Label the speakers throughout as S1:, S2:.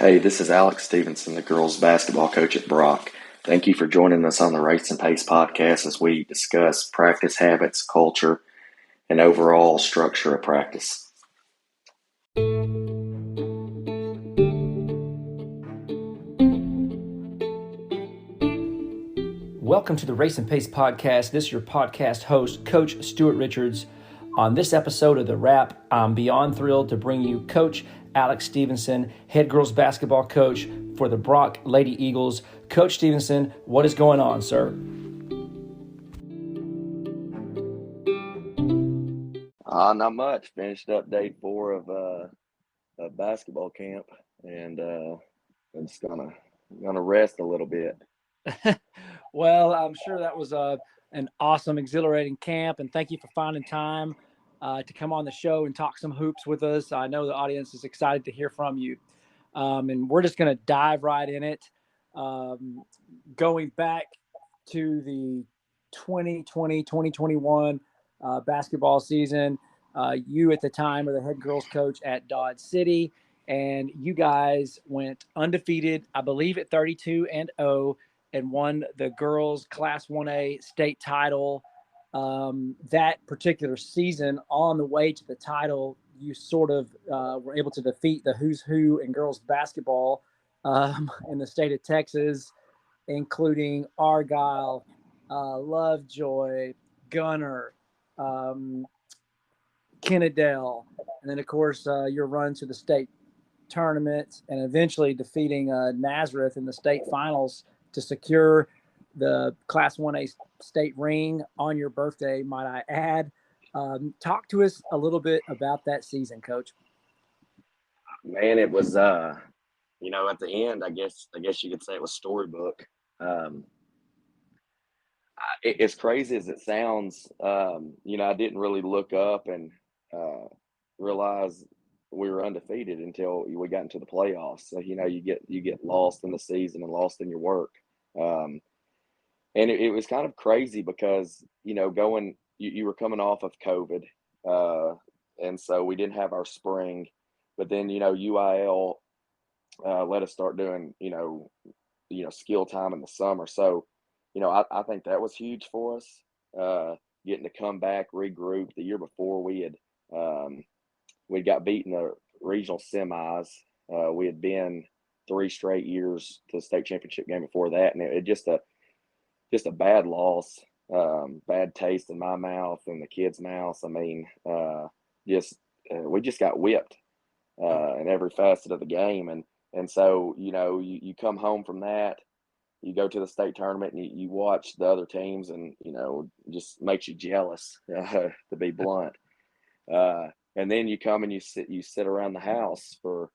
S1: Hey, this is Alex Stephenson, the girls basketball coach at Brock. Thank you for joining us on the Race and Pace podcast as we discuss practice habits, culture, and overall structure of practice.
S2: Welcome to the Race and Pace podcast. This is your podcast host, Coach Stuart Richards. On this episode of The Wrap, I'm beyond thrilled to bring you Coach Alex Stephenson, head girls basketball coach for the Brock Lady Eagles. Coach Stephenson, what is going on, sir?
S1: Not much. Finished up day 4 of basketball camp, and I'm just gonna rest a little bit.
S2: Well, I'm sure that was an awesome, exhilarating camp, and thank you for finding time to come on the show and talk some hoops with us. I know the audience is excited to hear from you, and we're just going to dive right in it. Going back to the 2020-2021 basketball season, you at the time were the head girls coach at Dodge City, and you guys went undefeated, I believe, at 32-0. And won the girls Class 1A state title. That particular season, on the way to the title, you sort of were able to defeat the who's who in girls basketball in the state of Texas, including Argyle, Lovejoy, Gunner, Kennedale, and then, of course, your run to the state tournament and eventually defeating Nazareth in the state finals to secure the Class 1A state ring on your birthday, might I add. Talk to us a little bit about that season, Coach.
S1: Man, it was at the end, I guess you could say it was storybook. As crazy as it sounds, I didn't really look up and realize we were undefeated until we got into the playoffs. So, you get lost in the season and lost in your work. And it was kind of crazy because, you were coming off of COVID. And so we didn't have our spring, but then, UIL let us start doing, skill time in the summer. So, I think that was huge for us, getting to come back, regroup. The year before we got beat in the regional semis. We had been 3 straight years to the state championship game before that, and it just a bad loss, bad taste in my mouth and the kids' mouths. I mean, we just got whipped in every facet of the game, and so you come home from that, you go to the state tournament, and you watch the other teams, and just makes you jealous, to be blunt. And then you come and you sit around the house for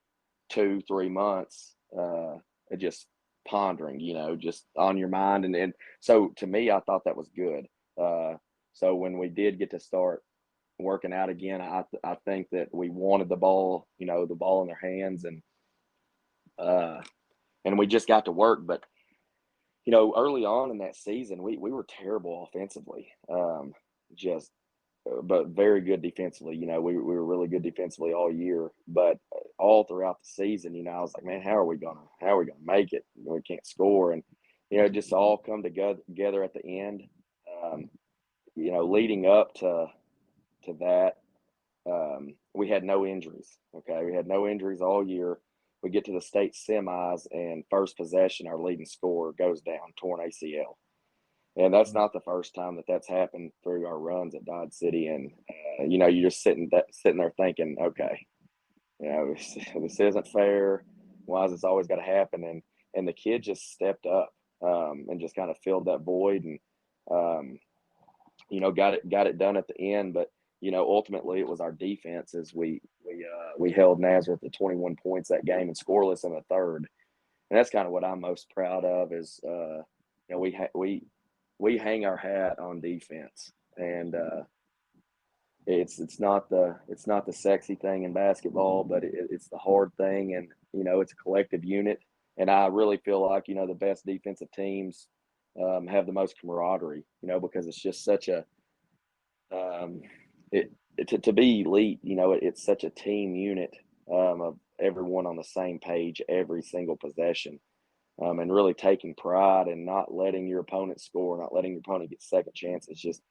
S1: 2-3 months, just pondering, just on your mind. And so to me, I thought that was good. So when we did get to start working out again, I think that we wanted the ball in their hands, and we just got to work. But, early on in that season, we were terrible offensively, but very good defensively. We were really good defensively all year, but all throughout the season, I was like, man, how are we gonna make it? We can't score, and it just all come together at the end. Leading up to that, we had no injuries. Okay, we had no injuries all year. We get to the state semis, and first possession, our leading scorer goes down, torn ACL. And that's not the first time that's happened through our runs at Dodge City. And, you're just sitting there thinking, okay, this isn't fair. Why has this always got to happen? And the kid just stepped up and just kind of filled that void and, got it done at the end. But, ultimately it was our defense as we held Nazareth to 21 points that game and scoreless in the third. And that's kind of what I'm most proud of is, we hang our hat on defense, and it's not the sexy thing in basketball, but it's the hard thing, and it's a collective unit. And I really feel like the best defensive teams have the most camaraderie, because it's just such a to be elite, it's such a team unit of everyone on the same page every single possession, and really taking pride and not letting your opponent score, not letting your opponent get second chances, just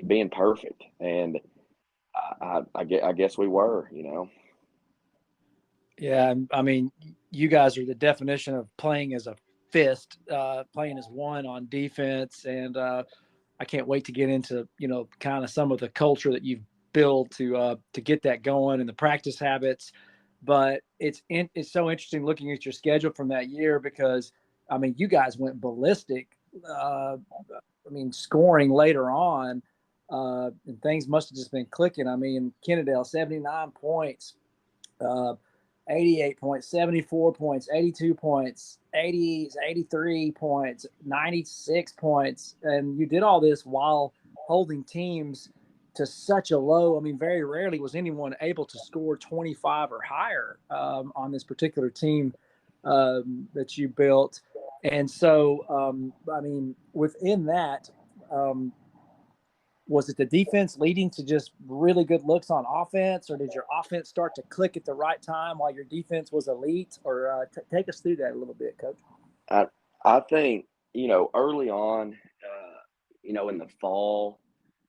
S1: being perfect. And I guess we were,
S2: Yeah, I mean, you guys are the definition of playing as a fist, playing as one on defense, and I can't wait to get into kind of some of the culture that you've built to get that going and the practice habits. But it's so interesting looking at your schedule from that year because I mean you guys went ballistic. I mean scoring later on, and things must have just been clicking. I mean Kennedale 79 points. Uh, 88 points, 74 points, 82 points, 80, 83 points, 96 points. And you did all this while holding teams to such a low. I mean, very rarely was anyone able to score 25 or higher on this particular team that you built. And so, I mean, within that, um, was it the defense leading to just really good looks on offense, or did your offense start to click at the right time while your defense was elite? Or take us through that a little bit, Coach.
S1: I I think early on, in the fall,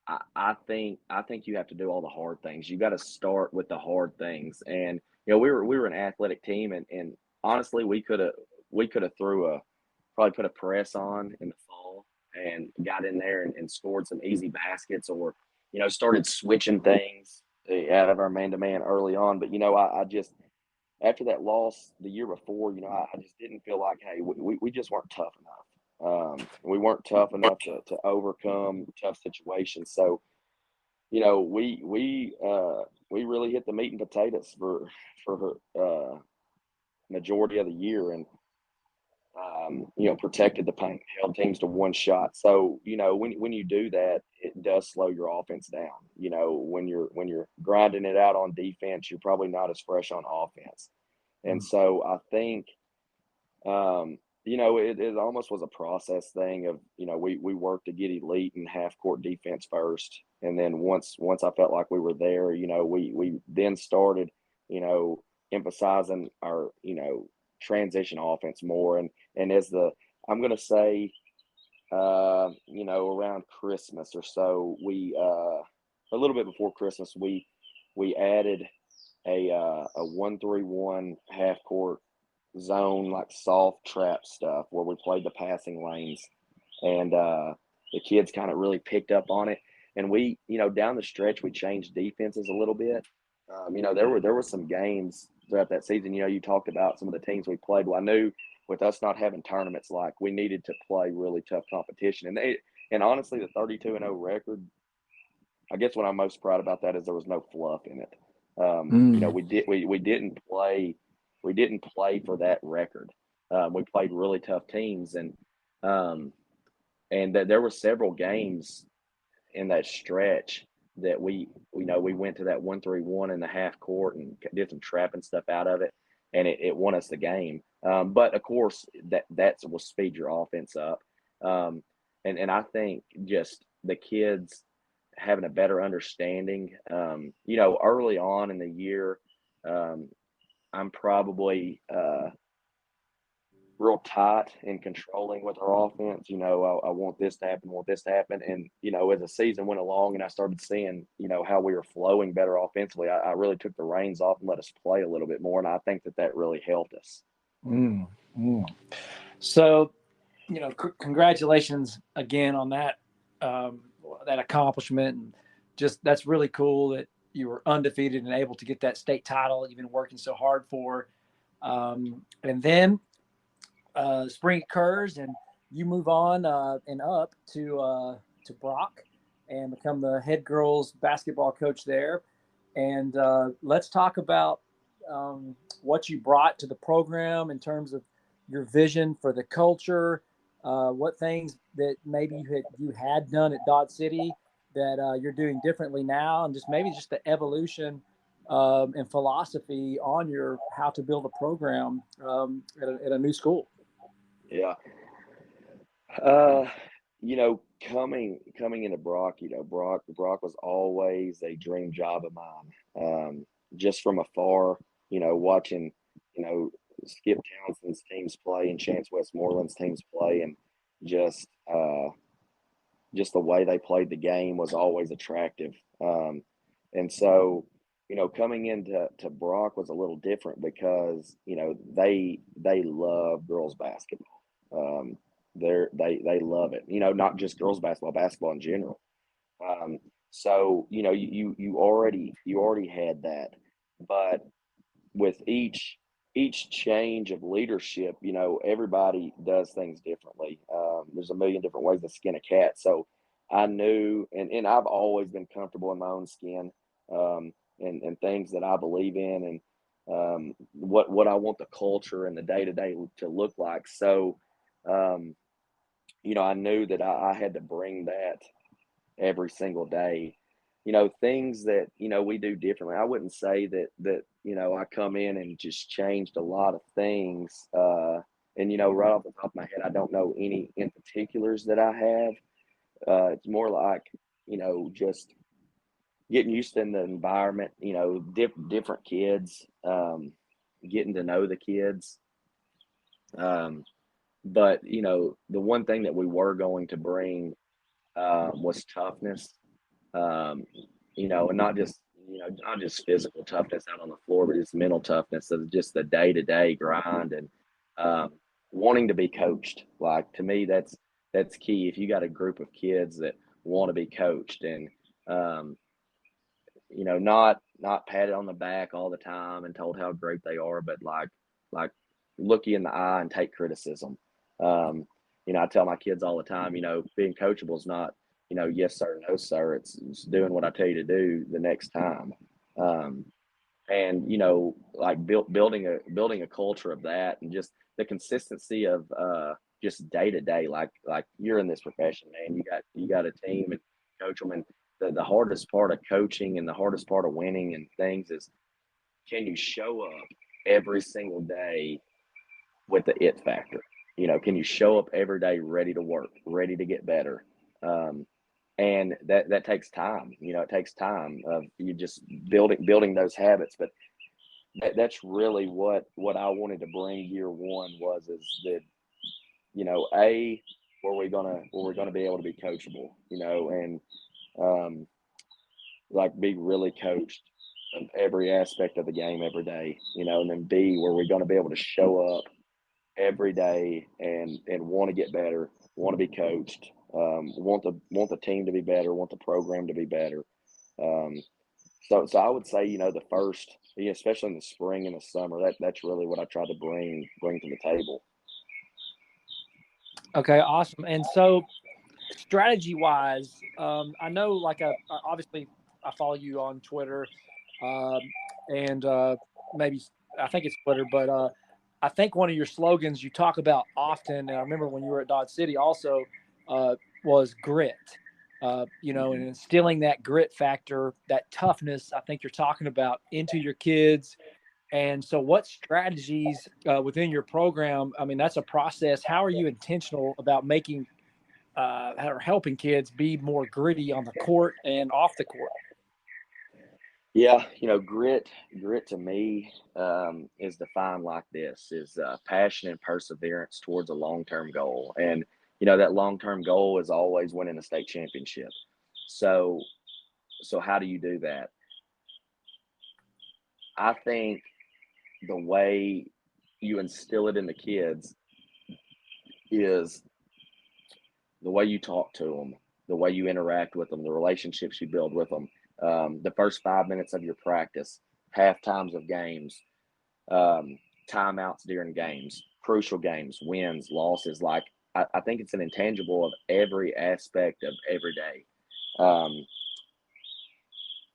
S1: I think you have to do all the hard things. You got to start with the hard things, and we were an athletic team, and honestly, we could have probably put a press on in the fall and got in there and scored some easy baskets, or started switching things out of our man to man early on. But I just after that loss the year before, I just didn't feel like, hey, we just weren't tough enough. We weren't tough enough to overcome tough situations. So, we really hit the meat and potatoes for majority of the year, and protected the paint, held teams to one shot. So, when you do that, it does slow your offense down. When you're grinding it out on defense, you're probably not as fresh on offense. And so I think, it almost was a process thing of, we worked to get elite and half court defense first. And then once I felt like we were there, we then started, emphasizing our, transition offense more. And I'm going to say, around Christmas or so, a little bit before Christmas, we added a 1-3-1 half court zone, like soft trap stuff, where we played the passing lanes, and the kids kind of really picked up on it. And we, down the stretch, we changed defenses a little bit. There were some games throughout that season. You talked about some of the teams we played. Well, I knew with us not having tournaments, like, we needed to play really tough competition. And honestly, the 32-0 record, I guess what I'm most proud about that is there was no fluff in it. We didn't play for that record. We played really tough teams, and that there were several games in that stretch that we went to that 1-3-1 in the half court and did some trapping stuff out of it, and it won us the game. But of course, that will speed your offense up, and I think just the kids having a better understanding. Early on in the year, I'm probably real tight and controlling with our offense. I want this to happen, want this to happen. And, as the season went along and I started seeing, how we were flowing better offensively, I really took the reins off and let us play a little bit more. And I think that really helped us.
S2: Mm, mm. So, congratulations again on that accomplishment. And just that's really cool that you were undefeated and able to get that state title that you've been working so hard for. And then spring occurs and you move on and up to Brock and become the head girls basketball coach there. And let's talk about what you brought to the program in terms of your vision for the culture, what things that maybe you had done at Dodge City that you're doing differently now, and just the evolution and philosophy on your how to build a program at a new school.
S1: Yeah. Coming into Brock, Brock was always a dream job of mine. just from afar, watching, Skip Townsend's teams play and Chance Westmoreland's teams play, and just just the way they played the game was always attractive. And so, coming into Brock was a little different because they love girls basketball. They love it. Not just girls basketball, basketball in general. So you already had that, but with each change of leadership, everybody does things differently. There's a million different ways to skin a cat. So I knew, and I've always been comfortable in my own skin, and things that I believe in, and what I want the culture and the day to day to look like. So, I knew that I had to bring that every single day. Things that, we do differently. I wouldn't say that I come in and just changed a lot of things. And, right off the top of my head, I don't know any in particulars that I have. It's more like, just getting used to the environment, different kids, getting to know the kids. But, the one thing that we were going to bring was toughness. um, and not just physical toughness out on the floor, but it's mental toughness of just the day to day grind, and um, wanting to be coached. Like, to me, that's key. If you got a group of kids that want to be coached, and um, not patted on the back all the time and told how great they are, but like look you in the eye and take criticism. Um, I tell my kids all the time, being coachable is not, yes sir, no sir. It's doing what I tell you to do the next time. Um, and like building a culture of that, and just the consistency of just day to day, like you're in this profession, man. You got a team, and coach them. And the hardest part of coaching and the hardest part of winning and things is, can you show up every single day with the it factor? Can you show up every day ready to work, ready to get better? um, and that takes time. It takes time of you just building those habits. But that's really what I wanted to bring year one, was is that, a, were we gonna be able to be coachable, and um, like be really coached in every aspect of the game every day, and then B, were we gonna be able to show up every day and want to get better, want to be coached, want the team to be better, want the program to be better. Um, so I would say, the first, especially in the spring and the summer, that's really what I tried to bring to the table.
S2: Okay, awesome. And so, strategy wise, I know, like, obviously I follow you on Twitter, and maybe I think it's Twitter, but I think one of your slogans you talk about often, and I remember when you were at Dodge City also, was grit. And instilling that grit factor, that toughness, I think you're talking about, into your kids. And so, what strategies within your program? I mean, that's a process. How are you intentional about making or helping kids be more gritty on the court and off the court?
S1: Yeah, grit to me, is defined like this: is passion and perseverance towards a long term goal. And that long term goal is always winning a state championship. So how do you do that? I think the way you instill it in the kids is the way you talk to them, the way you interact with them, the relationships you build with them, the first 5 minutes of your practice, half times of games, um, timeouts during games, crucial games, wins, losses. Like, I think it's an intangible of every aspect of every day. Um,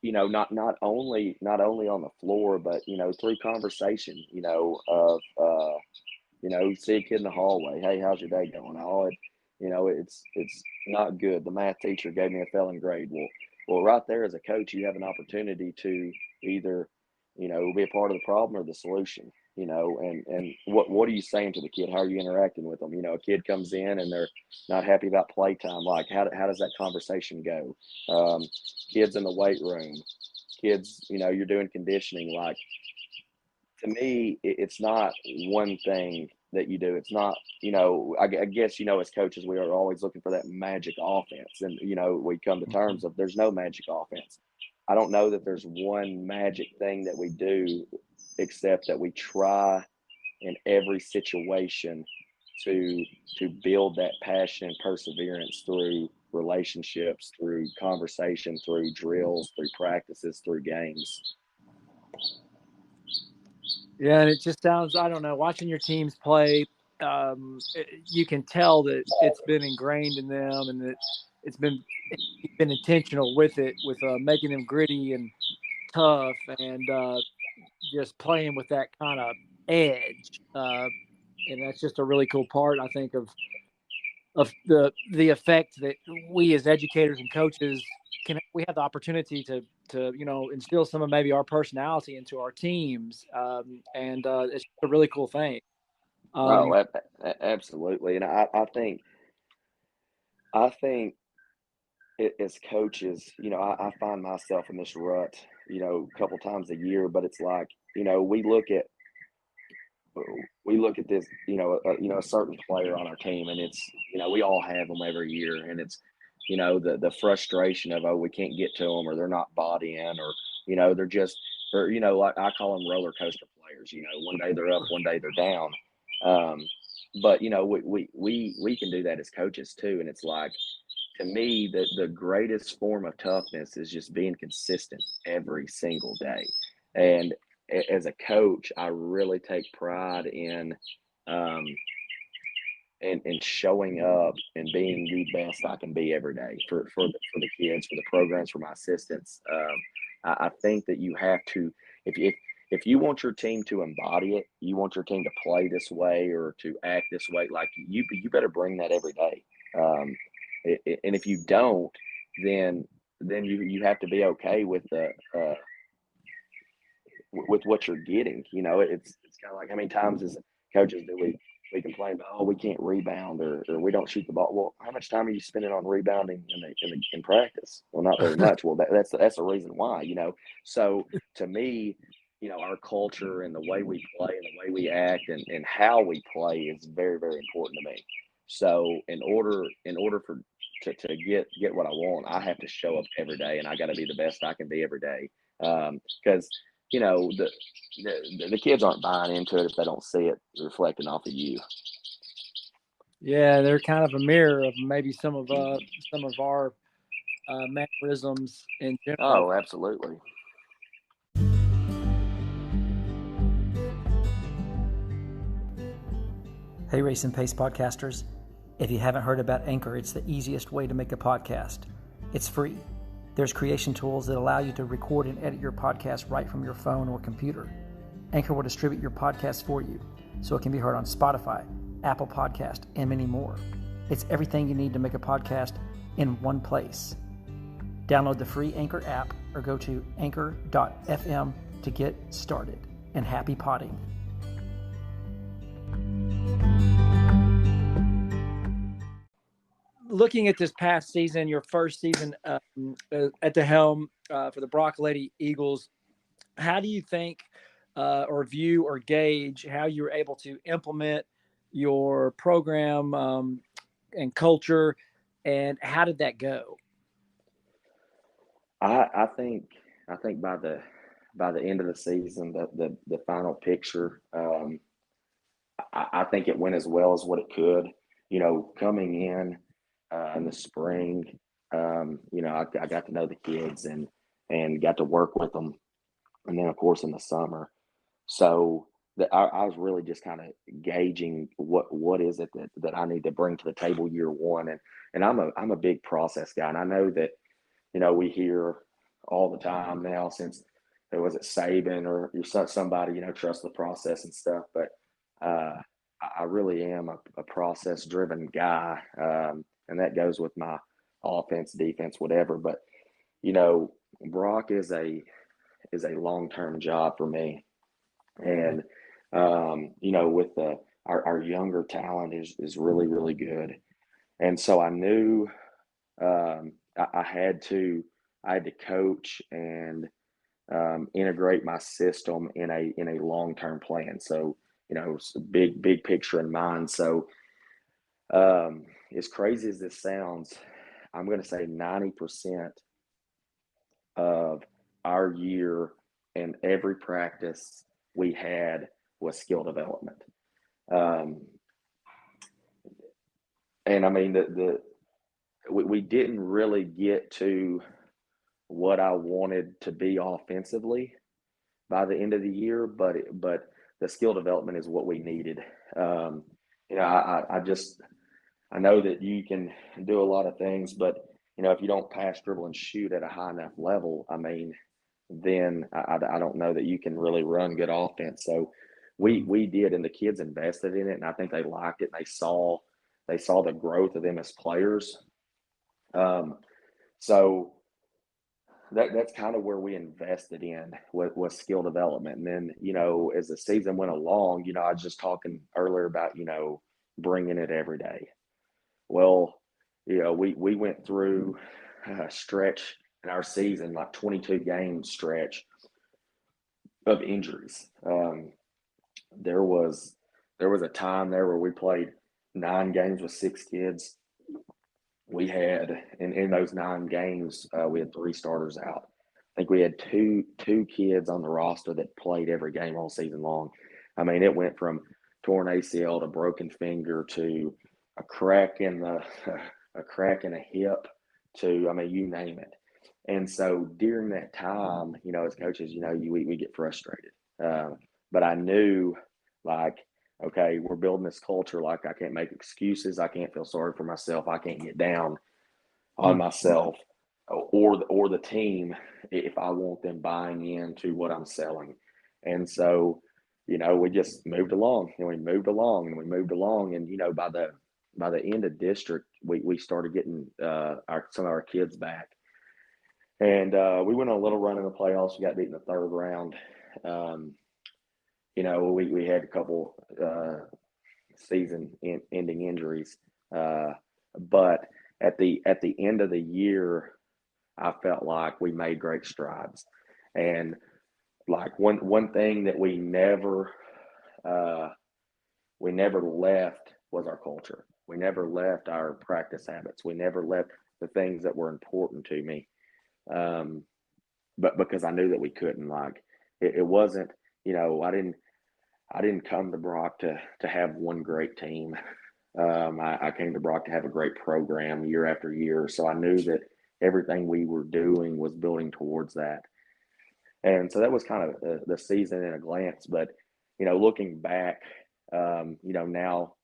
S1: not only on the floor, but through conversation. Of see a kid in the hallway, hey, how's your day going? Oh, it's not good. The math teacher gave me a failing grade. Well, right there, as a coach, you have an opportunity to either be a part of the problem or the solution. And what are you saying to the kid? How are you interacting with them? A kid comes in and they're not happy about playtime. Like, how does that conversation go? Kids in the weight room, kids, you're doing conditioning. Like, to me, it's not one thing that you do. It's not, I guess, as coaches, we are always looking for that magic offense. And, we come to terms of there's no magic offense. I don't know that there's one magic thing that we do, except that we try in every situation to build that passion and perseverance through relationships, through conversation, through drills, through practices, through games.
S2: Yeah, and it just sounds, I don't know, watching your teams play, you can tell that it's been ingrained in them, and that it's been intentional with it, with making them gritty and tough, and just playing with that kind of edge. And that's just a really cool part, I think, of the effect that we as educators and coaches we have the opportunity to instill some of maybe our personality into our teams, and it's a really cool thing.
S1: Oh, absolutely. And I think as coaches, I find myself in this rut, a couple times a year, but it's like, we look at this, a certain player on our team, and it's, we all have them every year, and it's, the frustration of, oh, we can't get to them, or they're not bought in, or, they're just, or, like I call them roller coaster players. One day they're up, one day they're down. But we can do that as coaches too, and it's like, to me, the greatest form of toughness is just being consistent every single day. And as a coach, I really take pride um, in showing up and being the best I can be every day for the kids, for the programs, for my assistants. I think that you have to, if you want your team to embody it, you want your team to play this way or to act this way, like, you better bring that every day. And if you don't, then you have to be okay with with what you're getting. It's kind of like, how many times as coaches do we complain about, oh, we can't rebound, or we don't shoot the ball. Well, how much time are you spending on rebounding in practice? Well, not very much. Well, that's the reason why. So to me, our culture and the way we play and the way we act and how we play is very, very important to me. So in order to get what I want, I have to show up every day, and I got to be the best I can be every day. Because the kids aren't buying into it if they don't see it reflecting off of you.
S2: Yeah, they're kind of a mirror of maybe some of our mannerisms in general.
S1: Oh, absolutely.
S3: Hey, Race and Pace podcasters. If you haven't heard about Anchor, it's the easiest way to make a podcast. It's free. There's creation tools that allow you to record and edit your podcast right from your phone or computer. Anchor will distribute your podcast for you, so it can be heard on Spotify, Apple Podcast, and many more. It's everything you need to make a podcast in one place. Download the free Anchor app or go to anchor.fm to get started. And happy potting.
S2: Looking at this past season, your first season at the helm for the Brock Lady Eagles, how do you think or view or gauge how you were able to implement your program and culture, and how did that go?
S1: I think by the end of the season, the final picture, I think it went as well as what it could. Coming in the spring, I got to know the kids and got to work with them, and then of course in the summer. So I was really just kind of gauging what is it that I need to bring to the table year one, and I'm a big process guy, and I know that we hear all the time now, since there was it Saban or you're somebody, trust the process and stuff, but I really am a process driven guy, and that goes with my offense, defense, whatever. But Brock is a long term job for me, and with our younger talent is really, really good, and so I knew I had to coach and integrate my system in a long-term plan. So, big picture in mind. So, as crazy as this sounds, I'm going to say 90% of our year and every practice we had was skill development. And I mean, we didn't really get to what I wanted to be offensively by the end of the year, but the skill development is what we needed. I know that you can do a lot of things, but if you don't pass, dribble, and shoot at a high enough level, I mean, then I don't know that you can really run good offense. So we did, and the kids invested in it, and I think they liked it. And they saw the growth of them as players. So that's kind of where we invested in was skill development. And then, as the season went along, I was just talking earlier about, bringing it every day. Well, we went through a stretch in our season, like 22 game stretch of injuries. There was a time there where we played 9 games with 6 kids. We had, in those 9 games, we had 3 starters out. I think we had two kids on the roster that played every game all season long. I mean, it went from torn ACL to broken finger to a crack in a hip to, I mean, you name it. And so during that time, as coaches, we get frustrated. But I knew, like, okay, we're building this culture. Like, I can't make excuses. I can't feel sorry for myself. I can't get down on myself or the team if I want them buying into what I'm selling. And so, we just moved along, and we moved along, and we moved along. And, by the end of district, we started getting some of our kids back. And we went on a little run in the playoffs. We got beat in the 3rd round. We had a couple season-ending injuries, but at the end of the year, I felt like we made great strides. And like one thing that we never left was our culture. We never left our practice habits. We never left the things that were important to me. But because I knew that we couldn't, like, it wasn't, I didn't come to Brock to have one great team. I came to Brock to have a great program year after year. So I knew that everything we were doing was building towards that. And so that was kind of the season in a glance. But, looking back,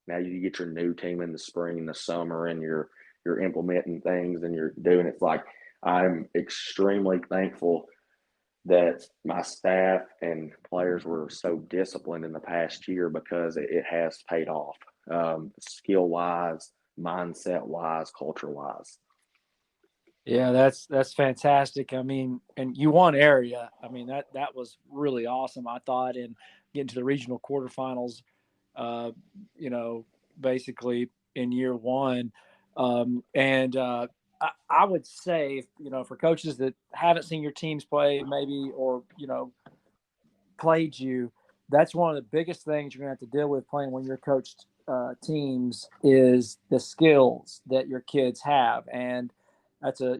S1: now you get your new team in the spring and the summer, and you're implementing things and you're doing it. It's like, I'm extremely thankful that my staff and players were so disciplined in the past year, because it has paid off, skill-wise, mindset-wise, culture-wise.
S2: Yeah, that's fantastic. I mean, and you won area. I mean, that was really awesome, I thought, and getting to the regional quarterfinals, basically in year 1. I would say, for coaches that haven't seen your teams play, maybe, or, played you, that's one of the biggest things you're going to have to deal with playing when you're coached teams is the skills that your kids have. And that's a,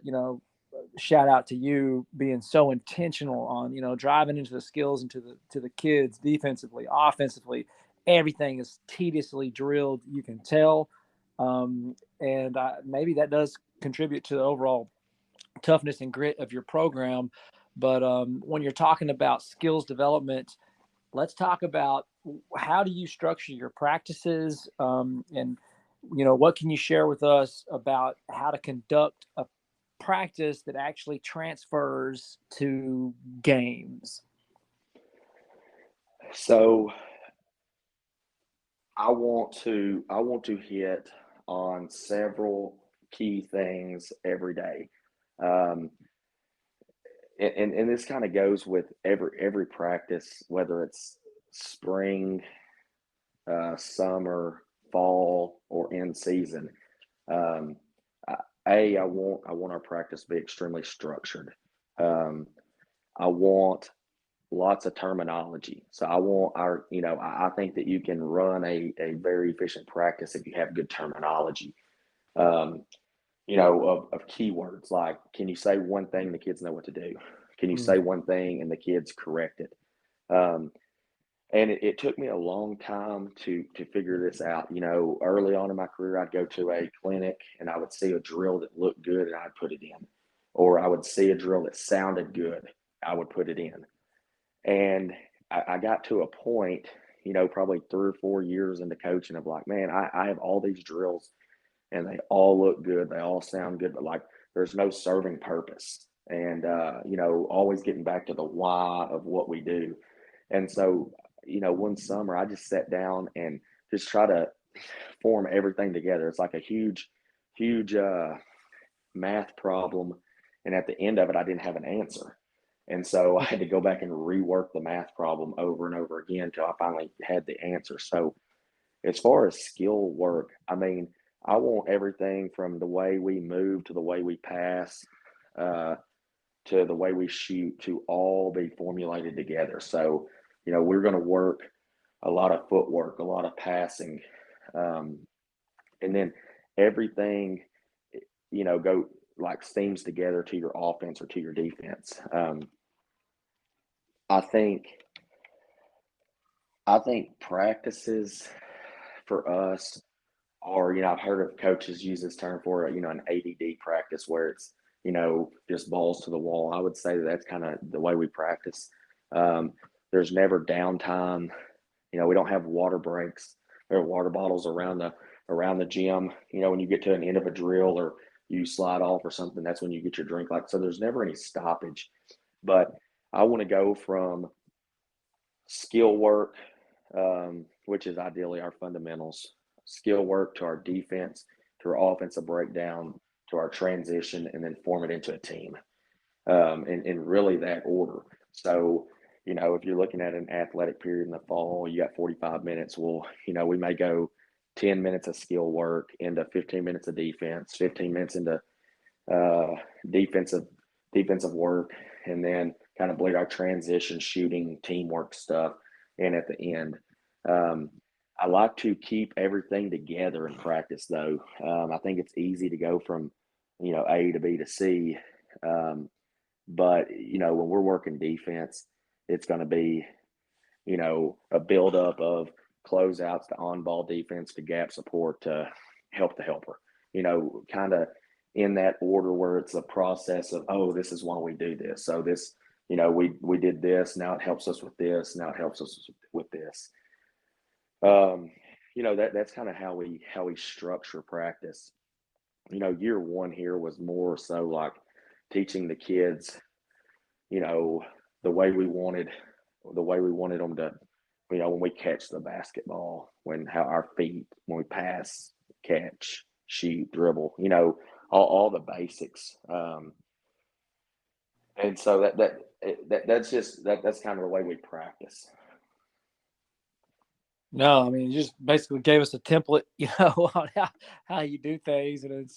S2: shout out to you being so intentional on, driving into the skills and to the kids defensively, offensively. Everything is tediously drilled, you can tell. And maybe that does contribute to the overall toughness and grit of your program. But when you're talking about skills development, let's talk about how do you structure your practices, and what can you share with us about how to conduct a practice that actually transfers to games?
S1: So I want to hit on several key things every day. And this kind of goes with every practice, whether it's spring, summer, fall, or in season. I want our practice to be extremely structured. I want lots of terminology. So I want I think that you can run a very efficient practice if you have good terminology. Um, of keywords, like, can you say one thing, the kids know what to do? Can you say one thing and the kids correct it? Um, and it took me a long time to figure this out. Early on in my career, I'd go to a clinic and I would see a drill that looked good and I'd put it in, or I would see a drill that sounded good, I would put it in. And I got to a point, probably 3 or 4 years into coaching, of like, man, I have all these drills and they all look good, they all sound good, but like there's no serving purpose. And always getting back to the why of what we do. And so, one summer I just sat down and just try to form everything together. It's like a huge, huge math problem. And at the end of it, I didn't have an answer. And so I had to go back and rework the math problem over and over again until I finally had the answer. So as far as skill work, I mean, I want everything from the way we move to the way we pass, to the way we shoot, to all be formulated together. So, we're going to work a lot of footwork, a lot of passing, and then everything, go like steams together to your offense or to your defense. I think practices for us are, I've heard of coaches use this term for, an ADD practice where it's, just balls to the wall. I would say that's kind of the way we practice. There's never downtime. We don't have water breaks. There are water bottles around the gym. When you get to an end of a drill or you slide off or something, that's when you get your drink. Like, so there's never any stoppage. But I want to go from skill work, which is ideally our fundamentals, skill work, to our defense, to our offensive breakdown, to our transition, and then form it into a team, in really that order. So, if you're looking at an athletic period in the fall, you got 45 minutes. Well, we may go 10 minutes of skill work into 15 minutes of defense, 15 minutes into defensive work, and then kind of bleed our transition, shooting, teamwork stuff in at the end. I like to keep everything together in practice, though. I think it's easy to go from, A to B to C. But, when we're working defense, it's going to be, a buildup of closeouts to on-ball defense to gap support to help the helper, kind of in that order where it's a process of, oh, this is why we do this. So this, we did this. Now it helps us with this. Now it helps us with this. That's kind of how we structure practice. Year one here was more so like teaching the kids, the way we wanted them to, when we catch the basketball, how our feet, when we pass, catch, shoot, dribble, all the basics. And so that's kind of the way we practice.
S2: No, I mean, you just basically gave us a template, on how you do things, and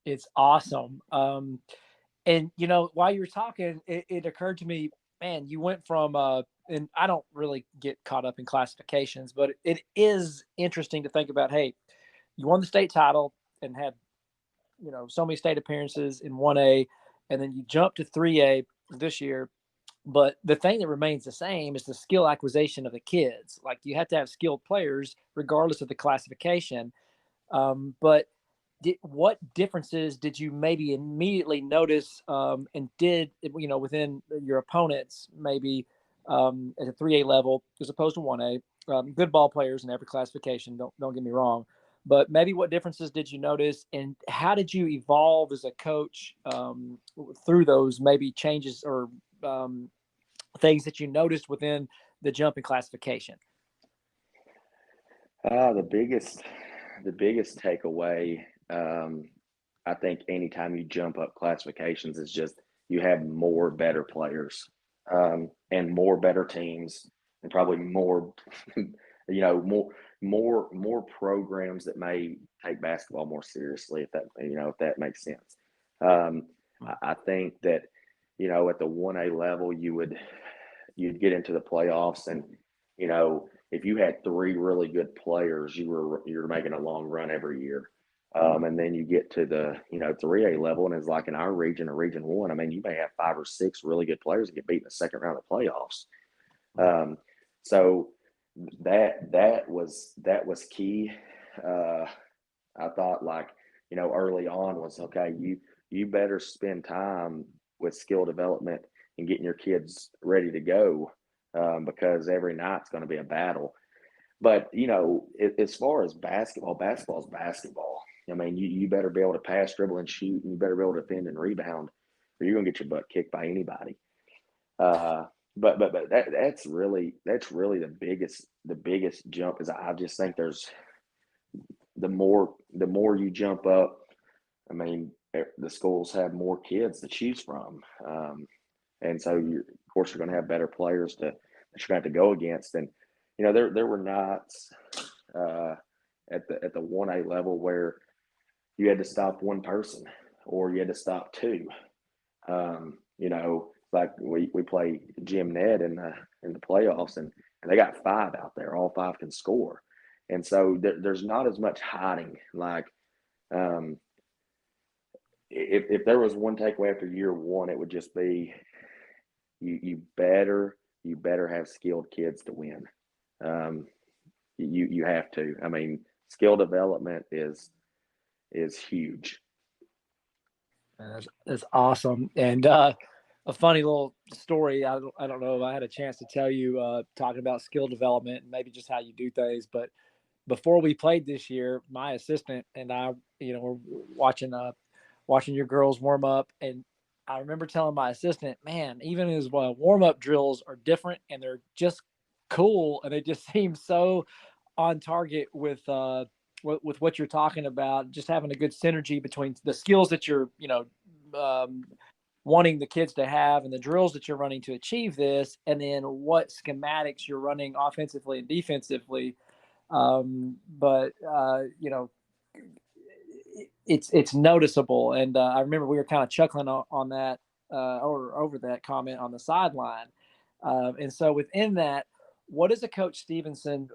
S2: it's awesome. And while you were talking, it occurred to me, man, you went from and I don't really get caught up in classifications, but it is interesting to think about. Hey, you won the state title and had so many state appearances in 1A, and then you jumped to 3A this year. But the thing that remains the same is the skill acquisition of the kids. Like, you have to have skilled players regardless of the classification. But what differences did you maybe immediately notice, and did, within your opponents, maybe at a 3A level as opposed to 1A? Good ball players in every classification, don't get me wrong. But maybe what differences did you notice, and how did you evolve as a coach through those maybe changes or things that you noticed within the jump in classification?
S1: The biggest takeaway, I think, anytime you jump up classifications, is just you have more better players, and more better teams, and probably more, more programs that may take basketball more seriously, if that makes sense. I think that, at the 1A level, you'd get into the playoffs, and if you had three really good players, you're making a long run every year. And then you get to the 3A level, and it's like in our region or Region 1. I mean, you may have 5 or 6 really good players that get beat in the second round of the playoffs. So that was key. I thought, like, early on was, okay, you better spend time with skill development and getting your kids ready to go, because every night's going to be a battle. But, as far as basketball is basketball. I mean, you better be able to pass, dribble, and shoot, and you better be able to defend and rebound, or you're going to get your butt kicked by anybody. But that's really the biggest jump. Is I just think there's the more you jump up, I mean, the schools have more kids to choose from, and so of course you're going to have better players that you're going to have to go against. And there were nights at the 1A level where you had to stop one person or you had to stop two. Like we play Jim Ned in the playoffs, and they got 5 out there. All 5 can score, and so there's not as much hiding. Like, if there was one takeaway after year 1, it would just be you better have skilled kids to win. You have to. I mean, skill development is huge.
S2: That's awesome. And a funny little story. I don't know if I had a chance to tell you, talking about skill development and maybe just how you do things. But before we played this year, my assistant and I, were watching your girls warm up, and I remember telling my assistant, man, even his warm up drills are different and they're just cool, and they just seem so on target with what you're talking about, just having a good synergy between the skills that you're, wanting the kids to have and the drills that you're running to achieve this, and then what schematics you're running offensively and defensively. But it's noticeable. And I remember we were kind of chuckling on that or over that comment on the sideline. And so within that, what is a Coach Stephenson,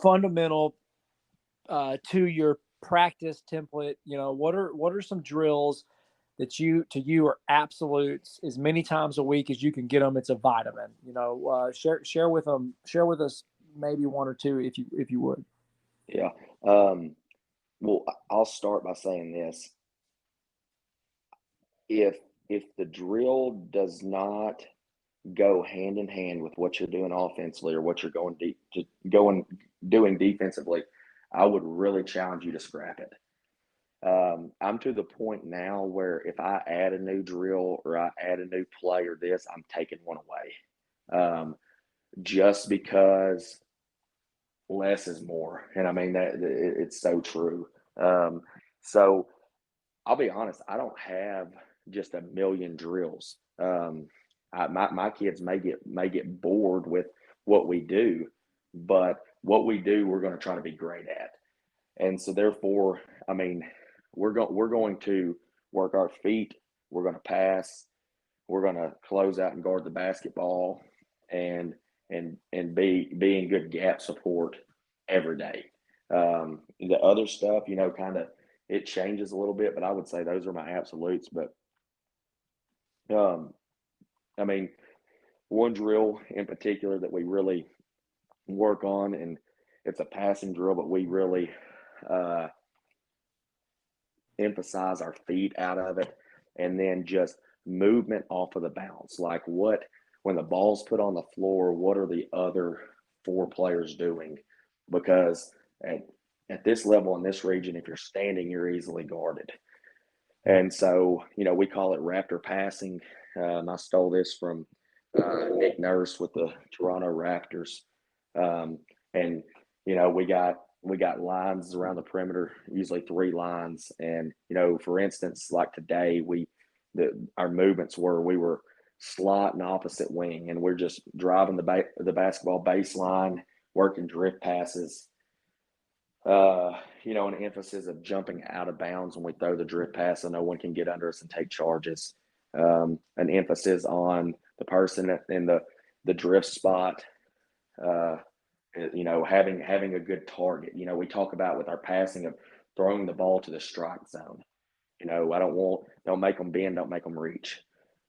S2: fundamental to your practice template? What are some drills that to you are absolutes as many times a week as you can get them? It's a vitamin. Share with us maybe one or two if you would.
S1: Yeah. Well, I'll start by saying this. If the drill does not go hand in hand with what you're doing offensively or what you're doing defensively, I would really challenge you to scrap it. I'm to the point now where if I add a new drill or I add a new play or this, I'm taking one away. Just because less is more. And I mean, that it's so true. So I'll be honest, I don't have just a million drills. My kids may get bored with what we do, but what we do, we're going to try to be great at. And so therefore, I mean, we're going to work our feet. We're going to pass. We're going to close out and guard the basketball, and be in good gap support every day. The other stuff, kind of it changes a little bit, but I would say those are my absolutes. But I mean, one drill in particular that we really work on, and it's a passing drill, but we really emphasize our feet out of it, and then just movement off of the bounce. Like, when the ball's put on the floor, what are the other 4 players doing? Because at this level in this region, if you're standing, you're easily guarded. And so, we call it Raptor Passing. I stole this from Nick Nurse with the Toronto Raptors. And we got lines around the perimeter, usually 3 lines. And, for instance, like today, our movements we were slot and opposite wing, and we're just driving the basketball baseline, working drift passes, an emphasis of jumping out of bounds when we throw the drift pass so no one can get under us and take charges. an emphasis on the person in the drift spot, having a good target. We talk about with our passing of throwing the ball to the strike zone. Don't make them bend, don't make them reach.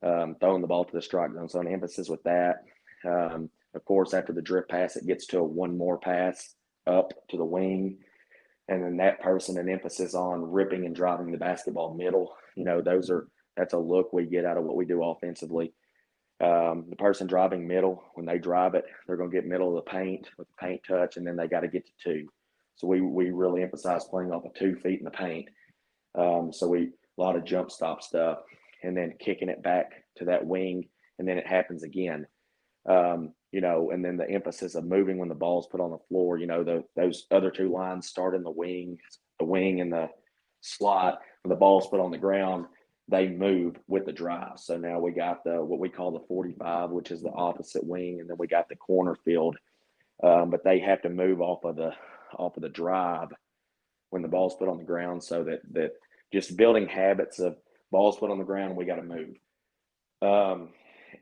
S1: Throwing the ball to the strike zone. So an emphasis with that. Of course, after the drift pass, it gets to a one more pass up to the wing. And then that person, an emphasis on ripping and driving the basketball middle. That's a look we get out of what we do offensively. The person driving middle, when they drive it, they're going to get middle of the paint with the paint touch, and then they got to get to two. So we really emphasize playing off of 2 feet in the paint. A lot of jump stop stuff, and then kicking it back to that wing, and then it happens again. And then the emphasis of moving when the ball's put on the floor. Those other 2 lines start in the wing and the slot. When the ball's put on the ground, they move with the drive. So now we got what we call the 45, which is the opposite wing, and then we got the corner field. But they have to move off of the drive when the ball's put on the ground, so that just building habits of balls put on the ground, we got to move.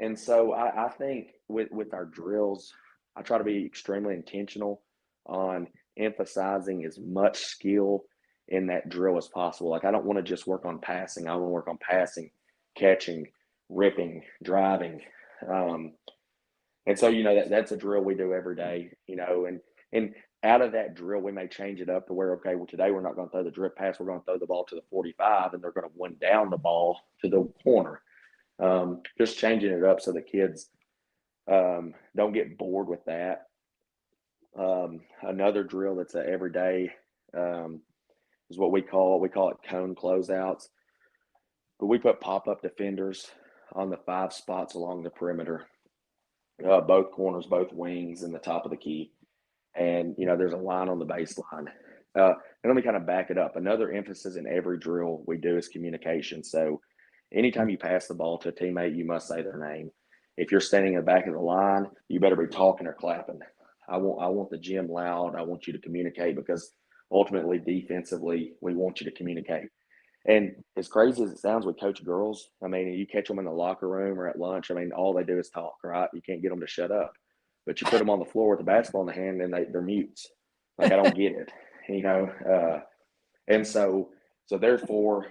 S1: And so I think with our drills, I try to be extremely intentional on emphasizing as much skill in that drill as possible. Like, I don't want to just work on passing. I want to work on passing, catching, ripping, driving. And so, that's a drill we do every day, and out of that drill, we may change it up to where, okay, well, today we're not going to throw the drift pass. We're going to throw the ball to the 45, and they're going to one down the ball to the corner. Just changing it up so the kids don't get bored with that. Another drill that's a everyday is what we call it cone closeouts. But we put pop-up defenders on the 5 spots along the perimeter, both corners, both wings, and the top of the key. And, there's a line on the baseline. And let me kind of back it up. Another emphasis in every drill we do is communication. So anytime you pass the ball to a teammate, you must say their name. If you're standing in the back of the line, you better be talking or clapping. I want the gym loud. I want you to communicate, because ultimately, defensively, we want you to communicate. And as crazy as it sounds, we coach girls. I mean, you catch them in the locker room or at lunch. I mean, all they do is talk, right? You can't get them to shut up. But you put them on the floor with the basketball in the hand, and they're mutes. Like, I don't get it, And so therefore,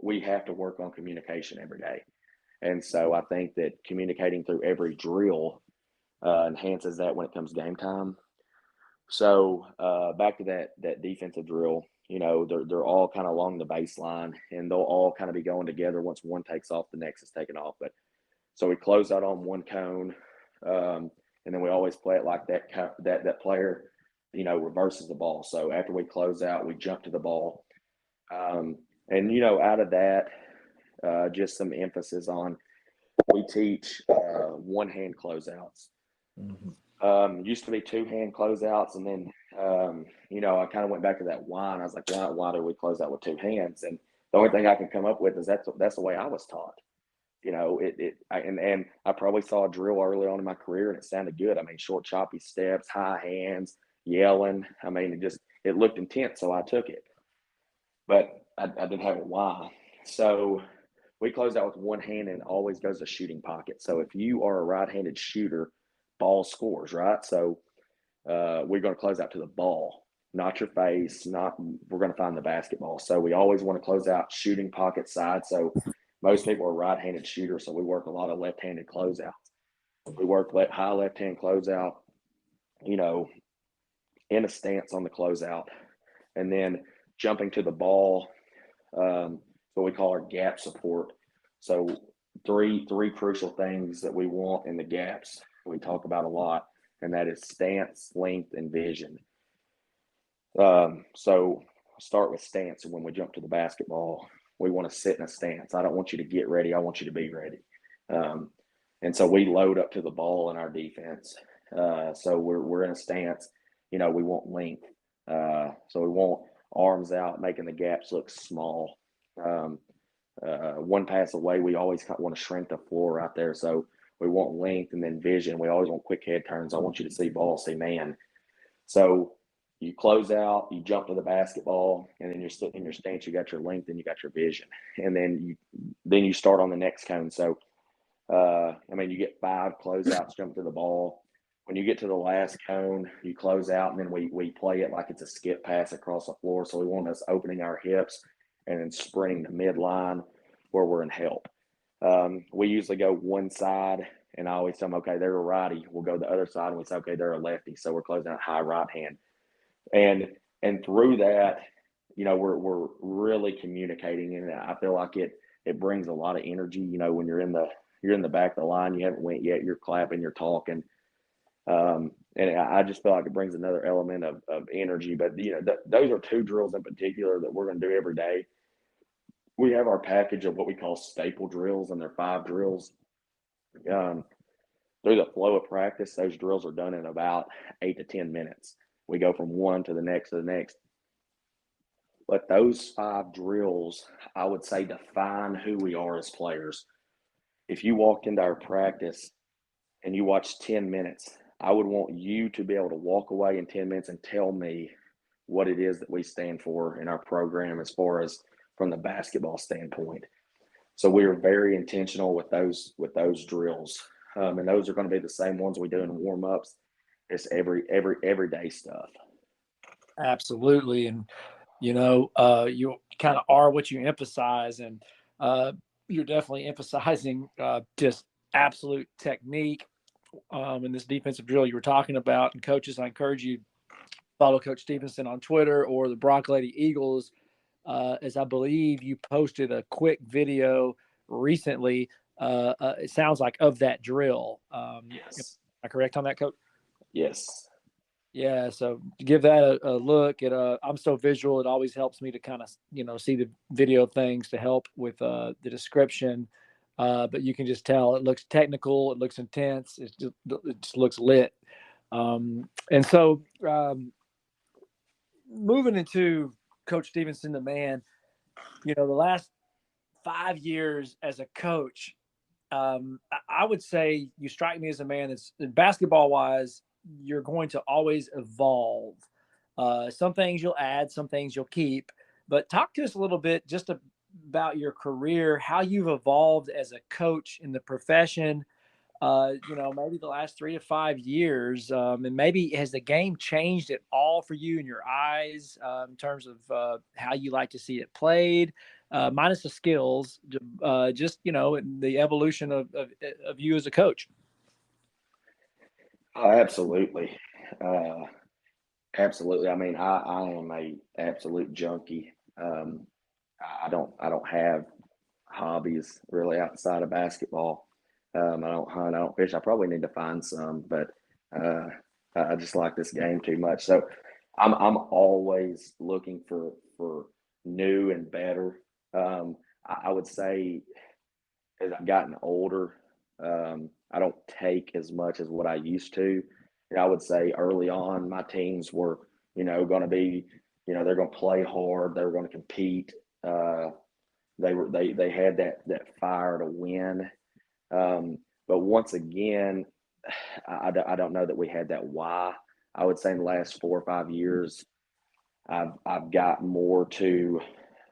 S1: we have to work on communication every day. And so I think that communicating through every drill enhances that when it comes game time. So back to that defensive drill, they're all kind of along the baseline, and they'll all kind of be going together. Once one takes off, the next is taken off. But so we close out on one cone, and then we always play it like that player, reverses the ball. So after we close out, we jump to the ball. And out of that, just some emphasis on, we teach one-hand closeouts. Mm-hmm. Used to be 2-hand closeouts, and then I kind of went back to that why, and I was like, why do we close out with 2 hands? And the only thing I can come up with is that's the way I was taught. And I probably saw a drill early on in my career, and it sounded good. I mean, short, choppy steps, high hands, yelling. I mean, it looked intense, so I took it. But I didn't have a why. So we close out with one hand, and it always goes to shooting pocket. So if you are a right-handed shooter, ball scores, right? So we're going to close out to the ball, not your face. We're going to find the basketball. So we always want to close out shooting pocket side. So most people are right-handed shooters, so we work a lot of left-handed closeouts. We work high left-hand closeout, in a stance on the closeout, and then jumping to the ball, what we call our gap support. So three crucial things that we want in the gaps we talk about a lot, and that is stance, length, and vision. So I'll start with stance. And when we jump to the basketball, we want to sit in a stance. I don't want you to get ready. I want you to be ready. And so we load up to the ball in our defense. So we're in a stance. We want length. So we want arms out, making the gaps look small. One pass away, we always want to shrink the floor out there. So we want length, and then vision. We always want quick head turns. I want you to see ball, see man. So you close out, you jump to the basketball, and then you're sitting in your stance. You got your length and you got your vision, and then you start on the next cone. So, you get 5 closeouts, jump to the ball. When you get to the last cone, you close out, and then we play it like it's a skip pass across the floor. So we want us opening our hips and then sprinting to midline where we're in help. We usually go one side, and I always tell them, okay, they're a righty. We'll go the other side, and we say, okay, they're a lefty. So we're closing out high right hand. And through that, we're really communicating, and I feel like it brings a lot of energy. When you're in the back of the line, you haven't went yet, you're clapping, you're talking, and I just feel like it brings another element of energy. But those are 2 drills in particular that we're going to do every day. We have our package of what we call staple drills, and they're 5 drills. Through the flow of practice, those drills are done in about 8 to 10 minutes. We go from one to the next to the next. But those 5 drills, I would say, define who we are as players. If you walked into our practice and you watched 10 minutes, I would want you to be able to walk away in 10 minutes and tell me what it is that we stand for in our program as far as from the basketball standpoint. So we are very intentional with those drills. And those are going to be the same ones we do in warm-ups. It's everyday stuff.
S2: Absolutely. And, you kind of are what you emphasize, and you're definitely emphasizing just absolute technique in this defensive drill you were talking about. And coaches, I encourage you to follow Coach Stephenson on Twitter or the Bronc Lady Eagles, as I believe you posted a quick video recently. It sounds like of that drill.
S1: Yes.
S2: Am I correct on that, Coach?
S1: Yes.
S2: Yeah, so give that a look. I'm so visual; it always helps me to kind of see the video things to help with the description. But you can just tell it looks technical, it looks intense, it just looks lit. And so, moving into Coach Stephenson, the man, the last 5 years as a coach, I would say you strike me as a man that's basketball wise. You're going to always evolve. Some things you'll add, some things you'll keep. But talk to us a little bit just about your career, how you've evolved as a coach in the profession. Maybe the last 3 to 5 years, and maybe has the game changed at all for you in your eyes in terms of how you like to see it played, minus the skills, just the evolution of you as a coach.
S1: Oh, absolutely. Absolutely. I mean, I am a absolute junkie. I don't have hobbies really outside of basketball. I don't hunt, I don't fish. I probably need to find some, but I just like this game too much. So I'm always looking for new and better. I would say as I've gotten older, I don't take as much as what I used to. I would say early on, my teams were, going to be, they're going to play hard. They were going to compete. They had that fire to win. But once again, I don't know that we had that why. I would say in the last 4 or 5 years, I've got more to,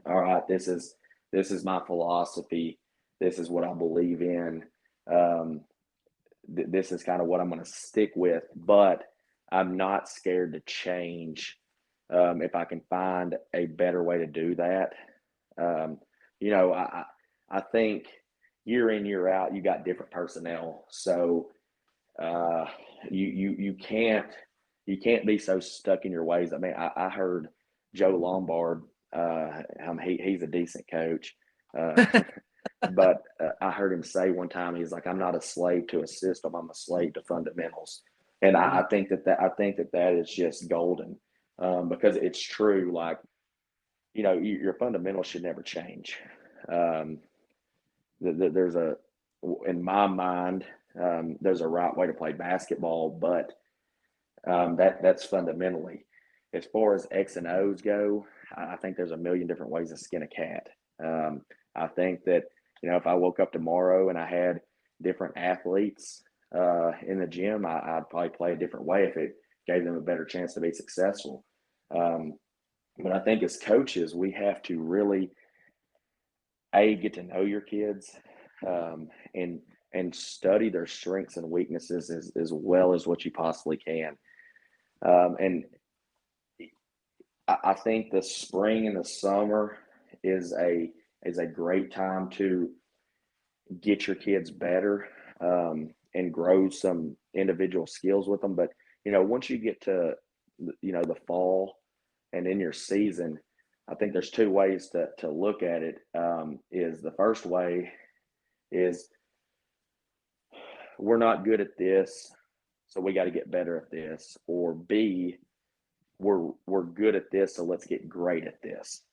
S1: all right, this is my philosophy. This is what I believe in. This is kind of what I'm going to stick with, but I'm not scared to change if I can find a better way to do that. I think year in, year out, you got different personnel. So you can't be so stuck in your ways. I mean, I heard Joe Lombard, he's a decent coach. But I heard him say one time, he's like, I'm not a slave to a system. I'm a slave to fundamentals. And I think that is just golden because it's true. Like, your fundamentals should never change. In my mind, there's a right way to play basketball, but that's fundamentally. As far as X and O's go, I think there's a million different ways to skin a cat. I think that, if I woke up tomorrow and I had different athletes in the gym, I'd probably play a different way if it gave them a better chance to be successful. But I think as coaches, we have to really get to know your kids, and study their strengths and weaknesses as well as what you possibly can. And I think the spring and the summer is a great time to get your kids better, and grow some individual skills with them. But once you get to the fall and in your season, I think there's two ways to look at it. Is the first way is we're not good at this, so we got to get better at this, or B, we're good at this, so let's get great at this.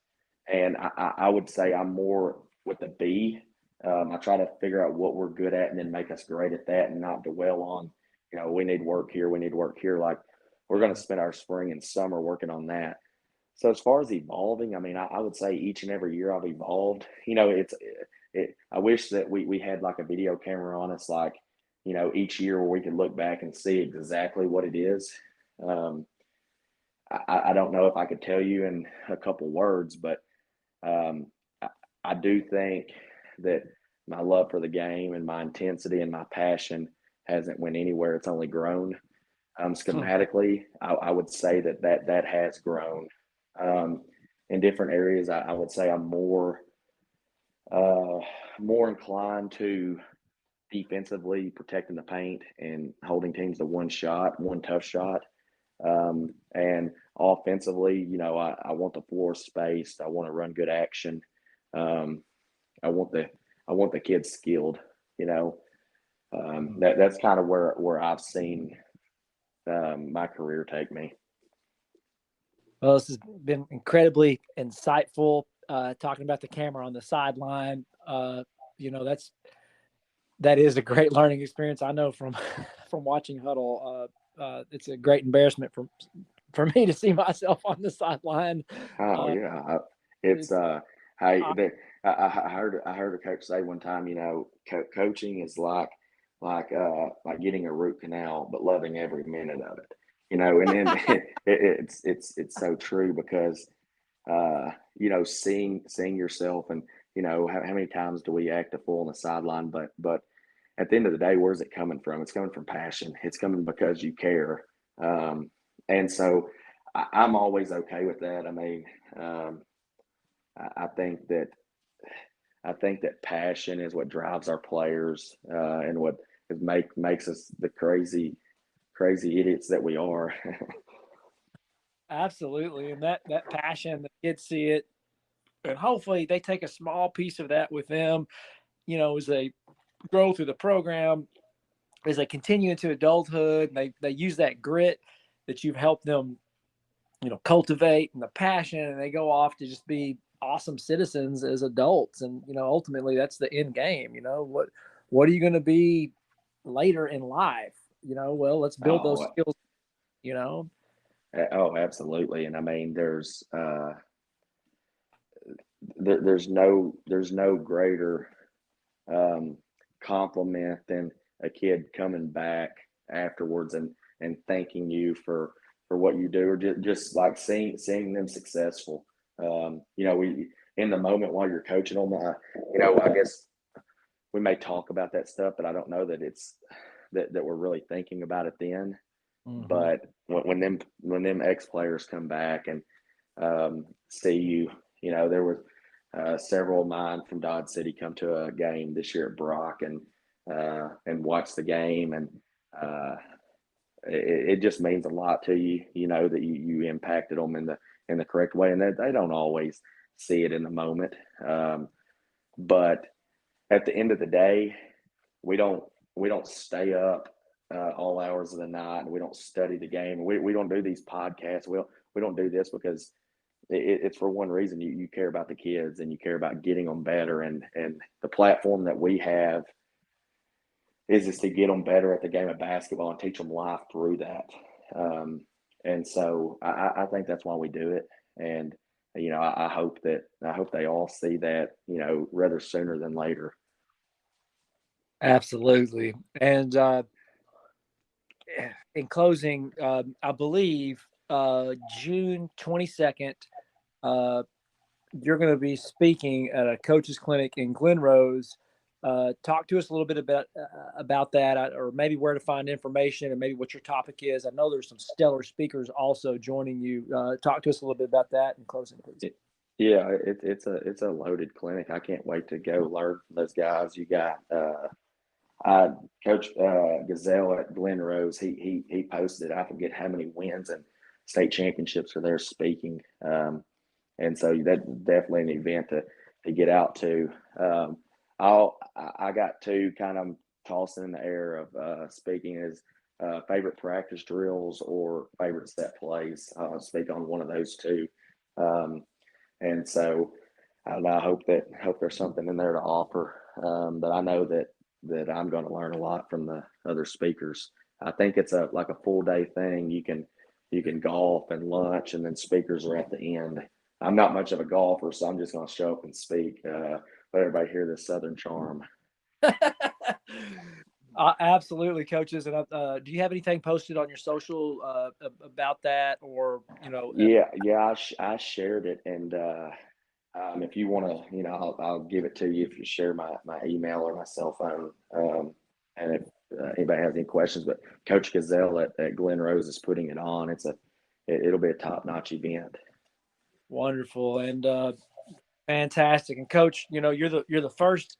S1: And I would say I'm more with the B. I try to figure out what we're good at and then make us great at that, and not dwell on, we need work here, we need work here. Like, we're going to spend our spring and summer working on that. So as far as evolving, I mean, I would say each and every year I've evolved. I wish that we had like a video camera on us, like, each year where we could look back and see exactly what it is. I don't know if I could tell you in a couple words, but I do think that my love for the game and my intensity and my passion hasn't went anywhere. It's only grown. Schematically, I would say that has grown. In different areas, I would say I'm more inclined to defensively protecting the paint and holding teams to one tough shot. And offensively, I want the floor spaced. I want to run good action. I want the kids skilled. That's kind of where I've seen my career take me.
S2: Well, this has been incredibly insightful. Talking about the camera on the sideline, that is a great learning experience. I know from watching Huddle. It's a great embarrassment for me to see myself on the sideline.
S1: Oh yeah, it's I heard a coach say one time, coaching is like getting a root canal, but loving every minute of it. And then it's so true, because seeing yourself, and how many times do we act a fool on the sideline, but at the end of the day, where's it coming from? It's coming from passion. It's coming because you care. And so I'm always okay with that. I mean, I think that passion is what drives our players, and what makes us the crazy idiots that we are.
S2: Absolutely. And that passion, the kids see it, and hopefully they take a small piece of that with them, as they grow through the program, as they continue into adulthood, and they use that grit that you've helped them, cultivate, and the passion, and they go off to just be awesome citizens as adults. And, ultimately that's the end game. What are you going to be later in life? Well, let's build those skills,
S1: Oh, absolutely. And I mean, there's no greater compliment than a kid coming back afterwards and thanking you for what you do, or just like seeing them successful. We, in the moment while you're coaching them, I guess we may talk about that stuff, but I don't know that it's that we're really thinking about it then. Mm-hmm. But when them ex-players come back and see you, there was several of mine from Dodge City come to a game this year at Brock and watch the game, and it just means a lot to you, that you impacted them in the correct way, and they don't always see it in the moment. But at the end of the day, we don't stay up all hours of the night, and we don't study the game. We don't do these podcasts. We don't do this because it's for one reason. You care about the kids, and you care about getting them better, and the platform that we have is just to get them better at the game of basketball and teach them life through that. And so I think that's why we do it. And, I hope they all see that, rather sooner than later.
S2: Absolutely. And in closing, I believe June 22nd, you're going to be speaking at a coach's clinic in Glen Rose. Talk to us a little bit about that, or maybe where to find information, and maybe what your topic is. I know there's some stellar speakers also joining you. Talk to us a little bit about that in closing, please.
S1: Yeah, it's a loaded clinic. I can't wait to go learn from those guys. You got Coach Gazelle at Glen Rose. He posted, I forget how many wins and state championships for their speaking. And so that's definitely an event to get out to. I got two kind of tossing in the air of speaking as favorite practice drills or favorite set plays. I'll speak on one of those two. And so I hope there's something in there to offer. But I know that I'm going to learn a lot from the other speakers. I think it's like a full day thing. You can golf and lunch, and then speakers are at the end. I'm not much of a golfer, so I'm just going to show up and speak. Let everybody hear this Southern charm.
S2: Absolutely, coaches. And do you have anything posted on your social about that, or
S1: Yeah, I shared it, and if you want to, I'll give it to you if you share my email or my cell phone. And if anybody has any questions, but Coach Gazelle at Glen Rose is putting it on. It'll be a top-notch event.
S2: Wonderful and fantastic. And Coach, you're the first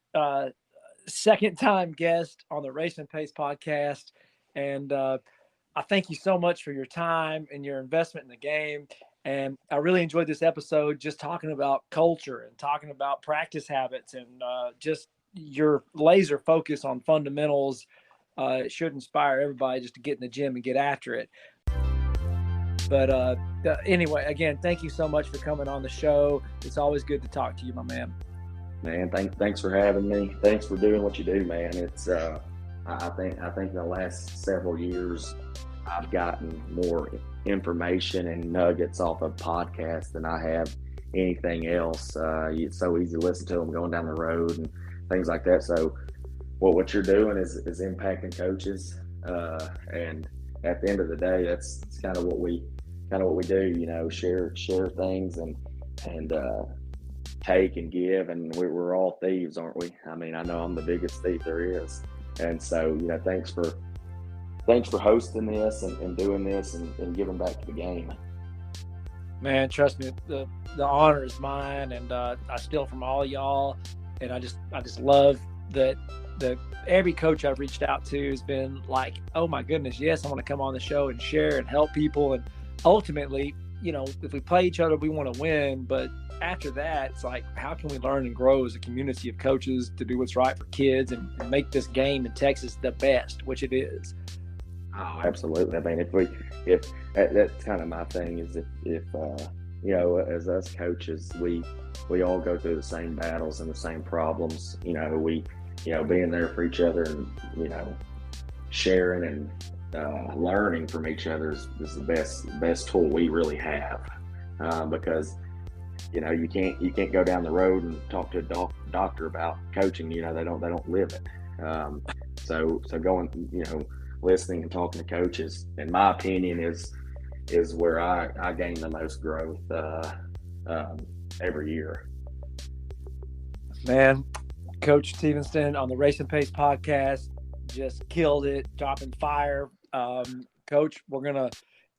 S2: second-time guest on the Race and Pace podcast, and I thank you so much for your time and your investment in the game. And I really enjoyed this episode, just talking about culture and talking about practice habits, and just your laser focus on fundamentals. It should inspire everybody just to get in the gym and get after it. But anyway, again, thank you so much for coming on the show. It's always good to talk to you, my man.
S1: Man, thanks for having me. Thanks for doing what you do, man. It's I think in the last several years, I've gotten more information and nuggets off of podcasts than I have anything else. It's so easy to listen to them going down the road and things like that. So what you're doing is impacting coaches, and at the end of the day, that's kind of what we do. Share things and take and give, and we're all thieves, aren't we? I mean, I know I'm the biggest thief there is, and so thanks for hosting this and doing this and giving back to the game.
S2: Man, trust me, the honor is mine, and I steal from all y'all, and I just love that every coach I've reached out to has been like, oh my goodness, yes, I want to come on the show and share and help people, and ultimately, if we play each other, we want to win, but after that, it's like, how can we learn and grow as a community of coaches to do what's right for kids and make this game in Texas the best, which it is.
S1: Oh, absolutely. I mean, if that's kind of my thing is if as us coaches, we all go through the same battles and the same problems. We being there for each other and sharing and learning from each other is the best tool we really have, because you can't go down the road and talk to a doctor about coaching. They don't live it. So going listening and talking to coaches, in my opinion, is where I gain the most growth every year.
S2: Man, Coach Stephenson on the Race and Pace podcast just killed it, dropping fire. Coach, we're gonna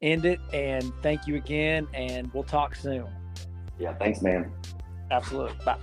S2: end it, and thank you again, and we'll talk soon.
S1: Yeah, thanks, man.
S2: Absolutely. Bye.